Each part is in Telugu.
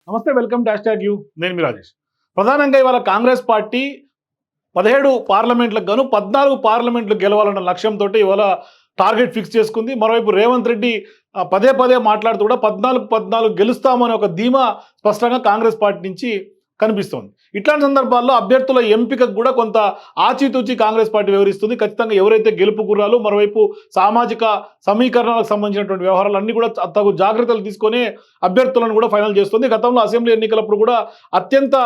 నమస్తే, వెల్కమ్ టు యూ. నేను మీ రాజేష్. ప్రధానంగా ఇవాళ కాంగ్రెస్ పార్టీ 17 పార్లమెంట్లకు గాను 14 పార్లమెంట్లు గెలవాలన్న లక్ష్యంతో ఇవాళ టార్గెట్ ఫిక్స్ చేసుకుంది. మరోవైపు రేవంత్ రెడ్డి పదే పదే మాట్లాడుతూ కూడా 14 గెలుస్తామనే ఒక ధీమా స్పష్టంగా కాంగ్రెస్ పార్టీ నుంచి కనిపిస్తోంది. ఇట్లాంటి సందర్భాల్లో అభ్యర్థుల ఎంపికకు కూడా కొంత ఆచితూచి కాంగ్రెస్ పార్టీ వివరిస్తుంది. ఖచ్చితంగా ఎవరైతే గెలుపు గుర్రాలు, మరోవైపు సామాజిక సమీకరణాలకు సంబంధించినటువంటి వ్యవహారాలన్నీ కూడా తగు జాగ్రత్తలు తీసుకొని అభ్యర్థులను కూడా ఫైనల్ చేస్తుంది. గతంలో అసెంబ్లీ ఎన్నికలప్పుడు కూడా అత్యంత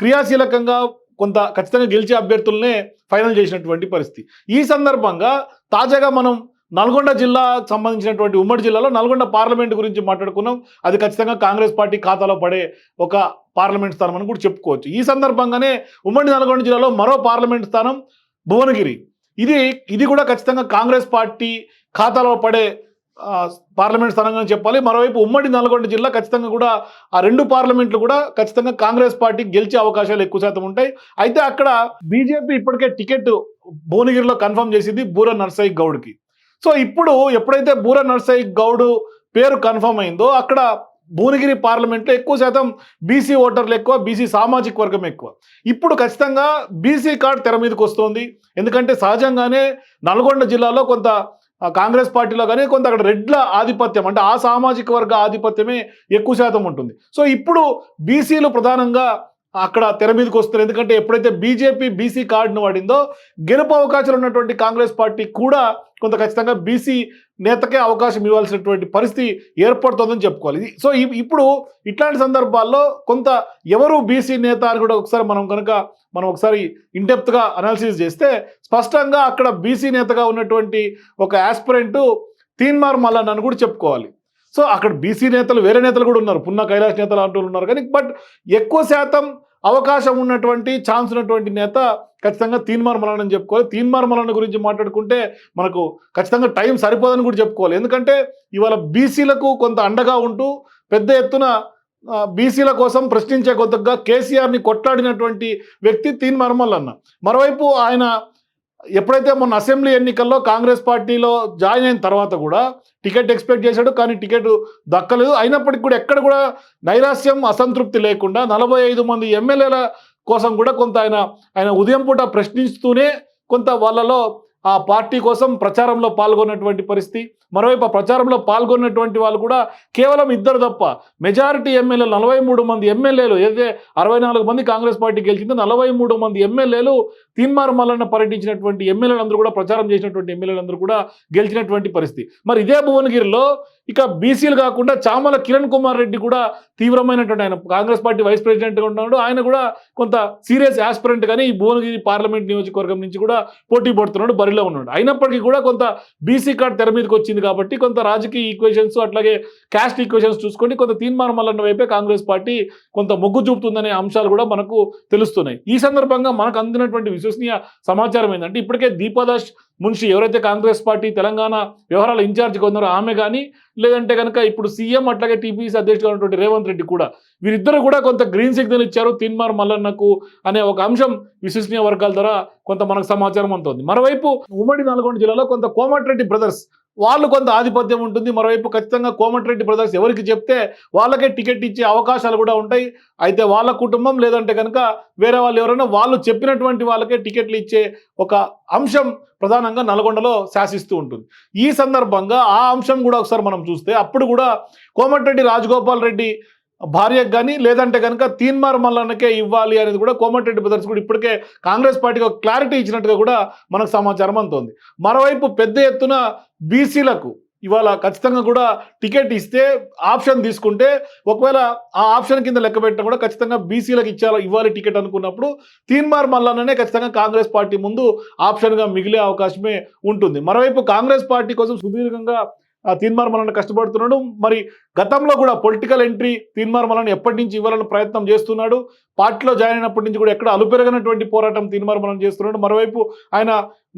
క్రియాశీలకంగా కొంత ఖచ్చితంగా గెలిచే అభ్యర్థులనే ఫైనల్ చేసినటువంటి పరిస్థితి. ఈ సందర్భంగా తాజాగా మనం నల్గొండ జిల్లా సంబంధించినటువంటి ఉమ్మడి జిల్లాలో నల్గొండ పార్లమెంట్ గురించి మాట్లాడుకున్నాం. అది ఖచ్చితంగా కాంగ్రెస్ పార్టీ ఖాతాలో పడే ఒక పార్లమెంట్ స్థానం అని కూడా చెప్పుకోవచ్చు. ఈ సందర్భంగానే ఉమ్మడి నల్గొండ జిల్లాలో మరో పార్లమెంట్ స్థానం భువనగిరి. ఇది కూడా ఖచ్చితంగా కాంగ్రెస్ పార్టీ ఖాతాలో పడే పార్లమెంట్ స్థానంగా చెప్పాలి. మరోవైపు ఉమ్మడి నల్గొండ జిల్లా ఖచ్చితంగా కూడా ఆ 2 పార్లమెంట్లు కూడా ఖచ్చితంగా కాంగ్రెస్ పార్టీ గెలిచే అవకాశాలు ఎక్కువ శాతం ఉంటాయి. అయితే అక్కడ బీజేపీ ఇప్పటికే టికెట్ భువనగిరిలో కన్ఫర్మ్ చేసింది బూర నర్సయ్య గౌడ్కి. సో ఇప్పుడు ఎప్పుడైతే బూర నర్సయ్య గౌడ్ పేరు కన్ఫర్మ్ అయిందో అక్కడ భువనగిరి పార్లమెంట్లో ఎక్కువ శాతం బీసీ ఓటర్లు ఎక్కువ, బీసీ సామాజిక వర్గం ఎక్కువ. ఇప్పుడు ఖచ్చితంగా బీసీ కార్డు తెర మీదకి వస్తుంది. ఎందుకంటే సహజంగానే నల్గొండ జిల్లాలో కొంత కాంగ్రెస్ పార్టీలో కానీ కొంత అక్కడ రెడ్ల ఆధిపత్యం, అంటే ఆ సామాజిక వర్గ ఆధిపత్యమే ఎక్కువ శాతం ఉంటుంది. సో ఇప్పుడు బీసీలు ప్రధానంగా అక్కడ తెర మీదకి వస్తారు. ఎందుకంటే ఎప్పుడైతే బీజేపీ బీసీ కార్డును వాడిందో గెలుపు అవకాశాలు ఉన్నటువంటి కాంగ్రెస్ పార్టీ కూడా కొంత ఖచ్చితంగా బీసీ నేతకే అవకాశం ఇవ్వాల్సినటువంటి పరిస్థితి ఏర్పడుతుందని చెప్పుకోవాలి. సో ఇప్పుడు ఇట్లాంటి సందర్భాల్లో కొంత ఎవరు బీసీ నేత అని కూడా ఒకసారి మనం ఒకసారి ఇన్డెప్త్గా అనాలిసిస్ చేస్తే స్పష్టంగా అక్కడ బీసీ నేతగా ఉన్నటువంటి ఒక ఆస్పిరెంట్ తీన్మార్ మల్లన్న అని కూడా చెప్పుకోవాలి. సో అక్కడ బీసీ నేతలు, వేరే నేతలు కూడా ఉన్నారు, పున్నా కైలాష్ నేతలు అంటూ ఉన్నారు. కానీ బట్ ఎక్కువ శాతం అవకాశం ఉన్నటువంటి ఛాన్స్ ఉన్నటువంటి నేత ఖచ్చితంగా తీన్మార్ మల్లన్న అని చెప్పుకోవాలి. తీన్మార్ మల్లన్న గురించి మాట్లాడుకుంటే మనకు ఖచ్చితంగా టైం సరిపోదని కూడా చెప్పుకోవాలి. ఎందుకంటే ఇవాళ బీసీలకు కొంత అండగా ఉంటూ పెద్ద ఎత్తున బీసీల కోసం ప్రశ్నించే కొత్తగా కేసీఆర్ని కొట్లాడినటువంటి వ్యక్తి తీన్మార్ మల్లన్న. మరోవైపు ఆయన ఎప్పుడైతే మొన్న అసెంబ్లీ ఎన్నికల్లో కాంగ్రెస్ పార్టీలో జాయిన్ అయిన తర్వాత కూడా టికెట్ ఎక్స్పెక్ట్ చేశాడు, కానీ టికెట్ దక్కలేదు. అయినప్పటికీ కూడా ఎక్కడ కూడా నైరాశ్యం, అసంతృప్తి లేకుండా 45 మంది ఎమ్మెల్యేల కోసం కూడా కొంత ఆయన ఉదయం పూట ప్రశ్నిస్తూనే కొంత వాళ్ళలో ఆ పార్టీ కోసం ప్రచారంలో పాల్గొన్నటువంటి పరిస్థితి. మరోవైపు ప్రచారంలో పాల్గొన్నటువంటి వాళ్ళు కూడా కేవలం 2 తప్ప మెజారిటీ ఎమ్మెల్యేలు 43 మంది ఎమ్మెల్యేలు, ఏదైతే 64 మంది కాంగ్రెస్ పార్టీ గెలిచిందో 43 మంది ఎమ్మెల్యేలు తీన్మార్ మల్లన్న పర్యటించినటువంటి ఎమ్మెల్యేలందరూ కూడా, ప్రచారం చేసినటువంటి ఎమ్మెల్యేలందరూ కూడా గెలిచినటువంటి పరిస్థితి. మరి ఇదే భువనగిరిలో ఇక బీసీలు కాకుండా చామల కిరణ్ కుమార్ రెడ్డి కూడా తీవ్రమైనటువంటి, ఆయన కాంగ్రెస్ పార్టీ వైస్ ప్రెసిడెంట్గా ఉన్నాడు, ఆయన కూడా కొంత సీరియస్ ఆస్పిరెంట్ గానీ ఈ భువనగిరి పార్లమెంట్ నియోజకవర్గం నుంచి కూడా పోటీ పడుతున్నాడు, బరిలో ఉన్నాడు. అయినప్పటికీ కూడా కొంత బీసీ కార్డు తెర మీదకి వచ్చింది కాబట్టి కొంత రాజకీయ ఈక్వేషన్స్, అట్లాగే క్యాస్ట్ ఈక్వేషన్స్ చూసుకొని కొంత తీన్మార్ మల్లన్న వైపే కాంగ్రెస్ పార్టీ కొంత మొగ్గు చూపుతుందనే అంశాలు కూడా మనకు తెలుస్తున్నాయి. ఈ సందర్భంగా మనకు అందినటువంటి విశ్వసనీయ సమాచారం ఏంటంటే ఇప్పటికే దీపాదాస్ మున్షి, ఎవరైతే కాంగ్రెస్ పార్టీ తెలంగాణ వ్యవహారాల ఇన్ఛార్జిగా ఉన్నారో ఆమె కానీ, లేదంటే కనుక ఇప్పుడు సీఎం అట్లాగే టీపీసీ అధ్యక్షుడు ఉన్నటువంటి రేవంత్ రెడ్డి కూడా, వీరిద్దరు కూడా కొంత గ్రీన్ సిగ్నల్ ఇచ్చారు తీన్మార్ మల్లన్నకు అనే ఒక అంశం విశ్వసనీయ వర్గాల ద్వారా కొంత మనకు సమాచారం అందుతోంది. మరోవైపు ఉమ్మడి నల్గొండ జిల్లాలో కొంత కోమటిరెడ్డి బ్రదర్స్ వాళ్ళు కొంత ఆధిపత్యం ఉంటుంది. మరోవైపు ఖచ్చితంగా కోమటిరెడ్డి బ్రదర్స్ ఎవరికి చెప్తే వాళ్ళకే టికెట్ ఇచ్చే అవకాశాలు కూడా ఉంటాయి. అయితే వాళ్ళ కుటుంబం లేదంటే కనుక వేరే వాళ్ళు ఎవరైనా వాళ్ళు చెప్పినటువంటి వాళ్ళకే టికెట్లు ఇచ్చే ఒక అంశం ప్రధానంగా నల్గొండలో శాసిస్తూ ఉంటుంది. ఈ సందర్భంగా ఆ అంశం కూడా ఒకసారి మనం చూస్తే అప్పుడు కూడా కోమటిరెడ్డి రాజగోపాల్ రెడ్డి భార్యకు కానీ లేదంటే కనుక తీన్మార్ మల్లన్నకే ఇవ్వాలి అనేది కూడా కోమటిరెడ్డి బ్రదర్స్ కూడా ఇప్పటికే కాంగ్రెస్ పార్టీకి ఒక క్లారిటీ ఇచ్చినట్టుగా కూడా మనకు సమాచారం అందుతోంది. మరోవైపు పెద్ద ఎత్తున బీసీలకు ఇవాళ ఖచ్చితంగా కూడా టికెట్ ఇస్తే ఆప్షన్ తీసుకుంటే ఒకవేళ ఆ ఆప్షన్ కింద లెక్క పెట్టినా కూడా ఖచ్చితంగా బీసీలకు ఇవ్వాలి టికెట్ అనుకున్నప్పుడు తీన్మార్ మల్లన్ననే ఖచ్చితంగా కాంగ్రెస్ పార్టీ ముందు ఆప్షన్గా మిగిలే అవకాశమే ఉంటుంది. మరోవైపు కాంగ్రెస్ పార్టీ కోసం సుదీర్ఘంగా తీన్మార్ మల్లన్న కష్టపడుతున్నాడు. మరి గతంలో కూడా పొలిటికల్ ఎంట్రీ తీన్మార్ మల్లన్న ఎప్పటి నుంచి ఇవ్వాలని ప్రయత్నం చేస్తున్నాడు. పార్టీలో జాయిన్ అయినప్పటి నుంచి కూడా ఎక్కడ అలుపెరగనటువంటి పోరాటం తీన్మార్ మల్లన్న చేస్తున్నాడు. మరోవైపు ఆయన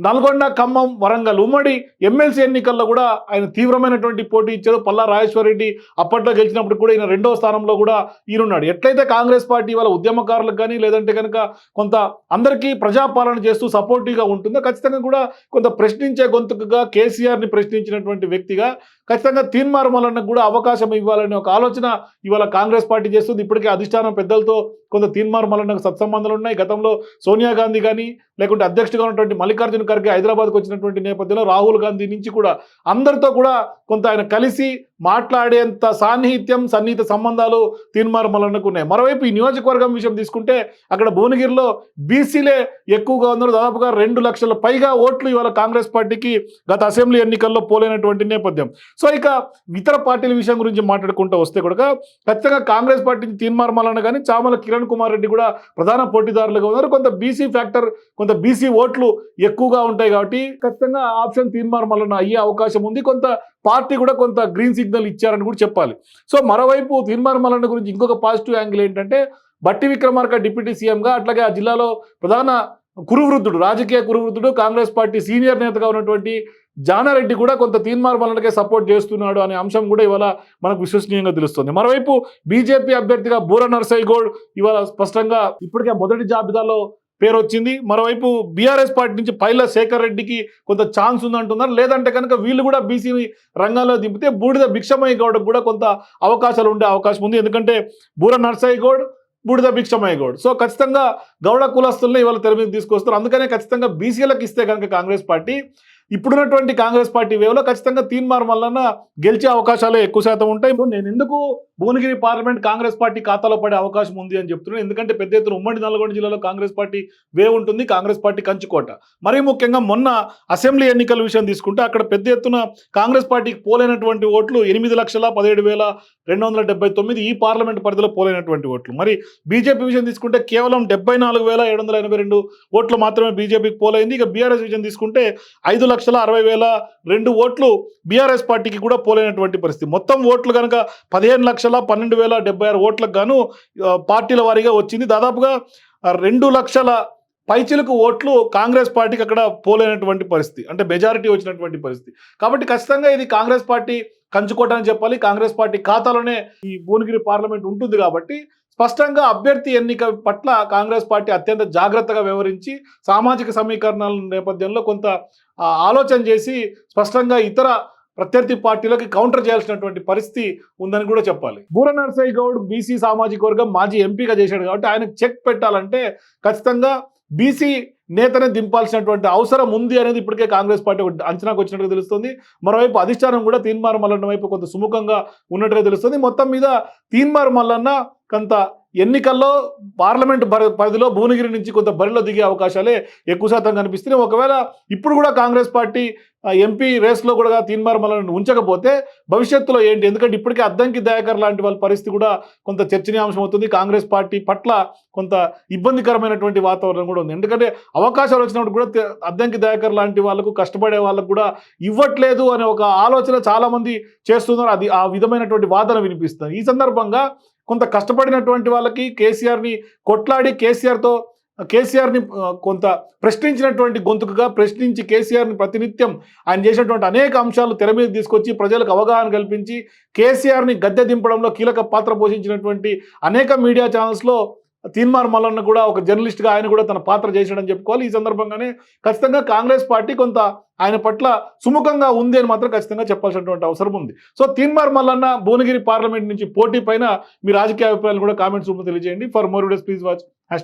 నల్గొండ, ఖమ్మం, వరంగల్ ఉమ్మడి ఎమ్మెల్సీ ఎన్నికల్లో కూడా ఆయన తీవ్రమైనటువంటి పోటీ ఇచ్చారు. పల్లా రాజేశ్వర రెడ్డి అప్పట్లో గెలిచినప్పుడు కూడా ఈయన 2వ స్థానంలో కూడా ఈయనున్నాడు. ఎట్లయితే కాంగ్రెస్ పార్టీ వాళ్ళ ఉద్యమకారులకు కానీ లేదంటే కనుక కొంత అందరికీ ప్రజాపాలన చేస్తూ సపోర్టివ్గా ఉంటుందో ఖచ్చితంగా కూడా కొంత ప్రశ్నించే గొంతుకుగా కేసీఆర్ని ప్రశ్నించినటువంటి వ్యక్తిగా ఖచ్చితంగా తీన్మార్ మల్లన్నకు కూడా అవకాశం అవకాశం ఇవ్వాలనే ఒక ఆలోచన ఇవాళ కాంగ్రెస్ పార్టీ చేస్తుంది. ఇప్పటికే అధిష్టానం పెద్దలతో కొంత తీన్మార్ మల్లన్నకు సత్సంబంధాలు ఉన్నాయి. గతంలో సోనియా గాంధీ కానీ లేకుంటే అధ్యక్షుడిగా ఉన్నటువంటి మల్లికార్జున ఖర్గే హైదరాబాద్కు వచ్చినటువంటి నేపథ్యంలో రాహుల్ గాంధీ నుంచి కూడా అందరితో కూడా కొంత ఆయన కలిసి మాట్లాడేంత సన్నిహిత సంబంధాలు తీన్మార్ మల్లన్నకు ఉన్నాయి. మరోవైపు ఈ నియోజకవర్గం విషయం తీసుకుంటే అక్కడ భువనగిరిలో బీసీలే ఎక్కువగా ఉన్నారు. దాదాపుగా 2 లక్షల పైగా ఓట్లు ఇవాళ కాంగ్రెస్ పార్టీకి గత అసెంబ్లీ ఎన్నికల్లో పోలైనటువంటి నేపథ్యం. సో ఇక ఇతర పార్టీల విషయం గురించి మాట్లాడుకుంటూ వస్తే కూడా ఖచ్చితంగా కాంగ్రెస్ పార్టీ తీన్మార్ మల్లన్న కానీ చామల కిరణ్ కుమార్ రెడ్డి కూడా ప్రధాన పోటీదారులుగా ఉన్నారు. కొంత బీసీ ఫ్యాక్టర్, కొంత బీసీ ఓట్లు ఎక్కువగా ఉంటాయి కాబట్టి ఖచ్చితంగా ఆప్షన్ తీన్మార్ మల్లన్న అయ్యే అవకాశం ఉంది. కొంత పార్టీ కూడా కొంత గ్రీన్ సిగ్నల్ ఇచ్చారని కూడా చెప్పాలి. సో మరోవైపు తీన్మార్ మల్లన్న గురించి ఇంకొక పాజిటివ్ యాంగిల్ ఏంటంటే బట్టి విక్రమార్క డిప్యూటీ సీఎంగా, అట్లాగే ఆ జిల్లాలో ప్రధాన కురువృద్ధుడు, రాజకీయ కురువృద్ధుడు, కాంగ్రెస్ పార్టీ సీనియర్ నేతగా ఉన్నటువంటి జానారెడ్డి కూడా కొంత తీన్మార్ మల్లన్నకే సపోర్ట్ చేస్తున్నాడు అనే అంశం కూడా ఇవాళ మనకు విశ్వసనీయంగా తెలుస్తుంది. మరోవైపు బీజేపీ అభ్యర్థిగా బూర నర్సయ్య గౌడ్ ఇవాళ స్పష్టంగా ఇప్పటికే మొదటి జాబితాలో పేరు వచ్చింది. మరోవైపు బీఆర్ఎస్ పార్టీ నుంచి పైల శేఖర్ రెడ్డికి కొంత ఛాన్స్ ఉందంటున్నారు. లేదంటే కనుక వీళ్ళు కూడా బీసీ రంగంలో దింపితే బూడిద భిక్షమయ్య గౌడ్కి కూడా కొంత అవకాశాలు ఉండే అవకాశం ఉంది. ఎందుకంటే బూర నర్సయ్య గౌడ్, బూడిద భిక్షమయ్య గౌడ్. సో ఖచ్చితంగా గౌడ కులస్తుల్ని ఇవాళ తెర మీద తీసుకొస్తారు. అందుకనే ఖచ్చితంగా బీసీలకు ఇస్తే కనుక కాంగ్రెస్ పార్టీ ఇప్పుడున్నటువంటి కాంగ్రెస్ పార్టీ వేవ్లో ఖచ్చితంగా తీన్మార్ మల్లన్న గెలిచే అవకాశాలే ఎక్కువ శాతం ఉంటాయి. నేను ఎందుకు భువనగిరి పార్లమెంట్ కాంగ్రెస్ పార్టీ ఖాతాలో పడే అవకాశం ఉంది అని చెప్తున్నాను. ఎందుకంటే పెద్ద ఎత్తున ఉమ్మడి నల్గొండ జిల్లాలో కాంగ్రెస్ పార్టీ వేవ్ ఉంటుంది, కాంగ్రెస్ పార్టీ కంచుకోట. మరీ ముఖ్యంగా మొన్న అసెంబ్లీ ఎన్నికల విషయం తీసుకుంటే అక్కడ పెద్ద ఎత్తున కాంగ్రెస్ పార్టీకి పోలైనటువంటి ఓట్లు 8,17,279 ఈ పార్లమెంట్ పరిధిలో పోలైనటువంటి ఓట్లు. మరి బీజేపీ విషయం తీసుకుంటే కేవలం 74,782 ఓట్లు మాత్రమే బీజేపీకి పోలైంది. ఇక బీఆర్ఎస్ విషయం తీసుకుంటే 5,60,002 ఓట్లు బీఆర్ఎస్ పార్టీకి కూడా పోలైనటువంటి పరిస్థితి. మొత్తం ఓట్లు కనుక 15,12,076 ఓట్లకు గాను పార్టీల వారీగా వచ్చింది. దాదాపుగా 2 లక్షల పైచిలకు ఓట్లు కాంగ్రెస్ పార్టీకి అక్కడ పోలైనటువంటి పరిస్థితి, అంటే మెజారిటీ వచ్చినటువంటి పరిస్థితి. కాబట్టి ఖచ్చితంగా ఇది కాంగ్రెస్ పార్టీ కంచుకోట అని చెప్పాలి. కాంగ్రెస్ పార్టీ ఖాతాలోనే ఈ భువనగిరి పార్లమెంట్ ఉంటుంది కాబట్టి స్పష్టంగా అభ్యర్థి ఎన్నిక పట్ల కాంగ్రెస్ పార్టీ అత్యంత జాగ్రత్తగా వ్యవహరించి సామాజిక సమీకరణాల నేపథ్యంలో కొంత ఆలోచన చేసి స్పష్టంగా ఇతర ప్రత్యర్థి పార్టీలకి కౌంటర్ చేయాల్సినటువంటి పరిస్థితి ఉందని కూడా చెప్పాలి. బూర నర్సయ్య గౌడ్ బీసీ సామాజిక వర్గం మాజీ ఎంపీగా చేశాడు కాబట్టి ఆయనకు చెక్ పెట్టాలంటే ఖచ్చితంగా బీసీ నేతనే దింపాల్సినటువంటి అవసరం ఉంది అనేది ఇప్పటికే కాంగ్రెస్ పార్టీ అంచనాకు వచ్చినట్టుగా తెలుస్తుంది. మరోవైపు అధిష్టానం కూడా తీన్మార్ మల్లన్న వైపు కొంత సుముఖంగా ఉన్నట్టుగా తెలుస్తుంది. మొత్తం మీద తీన్మార్ మల్లన్న కొంత ఎన్నికల్లో పార్లమెంట్ పరిధిలో భువనగిరి నుంచి కొంత బరిలో దిగే అవకాశాలే ఎక్కువ శాతం కనిపిస్తున్నాయి. ఒకవేళ ఇప్పుడు కూడా కాంగ్రెస్ పార్టీ ఎంపీ రేస్లో కూడా తీన్మార్ మల్లన్నను ఉంచకపోతే భవిష్యత్తులో ఏంటి? ఎందుకంటే ఇప్పటికే అద్దంకి దయాకర్ లాంటి వాళ్ళ పరిస్థితి కూడా కొంత చర్చనీయాంశం అవుతుంది. కాంగ్రెస్ పార్టీ పట్ల కొంత ఇబ్బందికరమైనటువంటి వాతావరణం కూడా ఉంది. ఎందుకంటే అవకాశాలు వచ్చినప్పుడు కూడా అద్దంకి దయాకర్ లాంటి వాళ్ళకు, కష్టపడే వాళ్ళకు కూడా ఇవ్వట్లేదు అనే ఒక ఆలోచన చాలామంది చేస్తున్నారు. అది ఆ విధమైనటువంటి వాదన వినిపిస్తుంది. ఈ సందర్భంగా కొంత కష్టపడినటువంటి వాళ్ళకి కేసీఆర్ని కొట్లాడి కేసీఆర్ని కొంత ప్రశ్నించినటువంటి గొంతుకుగా ప్రశ్నించి కేసీఆర్ని ప్రతినిత్యం ఆయన చేసినటువంటి అనేక అంశాలు తెర మీద తీసుకొచ్చి ప్రజలకు అవగాహన కల్పించి కేసీఆర్ని గద్దె దింపడంలో కీలక పాత్ర పోషించినటువంటి అనేక మీడియా ఛానల్స్లో తీన్మార్ మల్లన్న కూడా ఒక జర్నలిస్ట్గా ఆయన కూడా తన పాత్ర చేశాడని చెప్పుకోవాలి. ఈ సందర్భంగానే ఖచ్చితంగా కాంగ్రెస్ పార్టీ కొంత ఆయన పట్ల సుముఖంగా ఉంది అని మాత్రం ఖచ్చితంగా చెప్పాల్సినటువంటి అవసరం ఉంది. సో తీన్మార్ మల్లన్న భువనగిరి పార్లమెంట్ నుంచి పోటీ పైన మీ రాజకీయ అభిప్రాయాలు కూడా కామెంట్స్ రూపంలో తెలియజేయండి. For more videos please watch #.